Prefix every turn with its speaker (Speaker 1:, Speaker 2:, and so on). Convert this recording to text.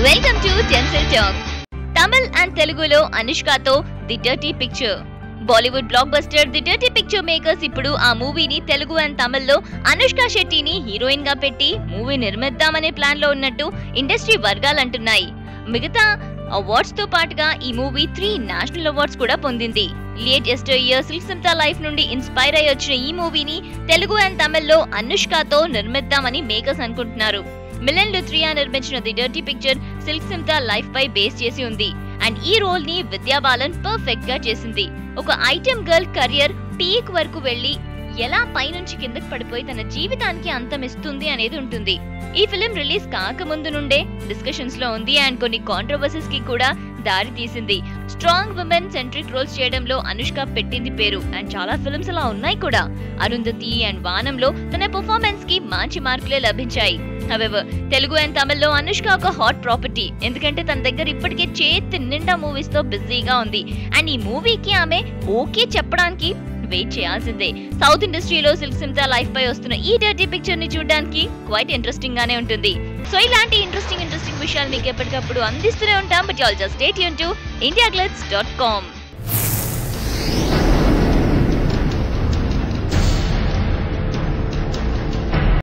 Speaker 1: Welcome to Tinsel Talk. Tamil and తెలుగులో అనుష్కతో the Dirty Picture. Bollywood blockbuster the Dirty Picture makers ఇప్పుడు ఆ మూవీని తెలుగు అండ్ తమిళ్లో అనుష్క శెట్టిని హీరోయిన్ గా పెట్టి మూవీ నిర్మిద్దామనే ప్లాన్ లో ఉన్నట్టు ఇండస్ట్రీ వర్గాలు అంటున్నాయి. మిగతా అవార్డ్స్ తో పాటుగా ఈ మూవీ 3 నేషనల్ అవార్డ్స్ కూడా పొందింది. Latest year silk Smitha life నుండి ఇన్స్పైర్ అయ్యి వచ్చిన ఈ మూవీని తెలుగు అండ్ తమిళ్లో అనుష్కతో నిర్మిద్దామని మేకర్స్ అనుకుంటున్నారు. మిలన్ లుత్రియా నిర్మించిన the Dirty Picture Silk Smitha life పై బేస్ చేసి ఉంది. అండ్ ఈ రోల్ ని విద్యా బాలన్ పర్ఫెక్ట్ గా చేసింది. ఒక ఐటెం గర్ల్ కెరియర్ పీక్ వరకు వెళ్లి ఎలా పైనుంచి కిందకి పడిపోయి తన జీవితానికి అంతమిస్తుంది అనేది ఉంటుంది. ఈ ఫిలిం రిలీజ్ కాకముందు నుండే డిస్కషన్స్ లో ఉంది అండ్ కొన్ని కాంట్రవర్సీస్ కి కూడా దారి తీసింది. స్ట్రాంగ్ విమెన్ సెంట్రిక్ రోల్స్ చేయడంలో అనుష్క పెట్టింది పేరు అండ్ చాలా ఫిల్మ్స్ అలా ఉన్నాయి కూడా. అరుంధతి అండ్ వానంలో తన పర్ఫార్మెన్స్ కి మంచి మార్కులే లభించాయి. హవెవర్ తెలుగు అండ్ తమిళ్లో అనుష్క ఒక హాట్ ప్రాపర్టీ. ఎందుకంటే తన దగ్గర ఇప్పటికే చేతి నిండా మూవీస్ తో బిజీగా ఉంది అండ్ ఈ మూవీకి ఆమె ఓకే చెప్పడానికి వెయిట్ చేయాల్సిందే. సౌత్ ఇండస్ట్రీలో సిల్క్ సిమ్తా లైఫ్ పై వస్తున్న ఈ డర్టీ పిక్చర్ ని చూడడానికి క్వైట్ ఇంట్రెస్టింగ్ గానే ఉంటుంది. సో ఇలాంటి ఇంట్రెస్టింగ్ విషయాలు మీకు ఎప్పటికప్పుడు అందిస్తూనే ఉంటాం. But all just stay tune to indiaglitz.com.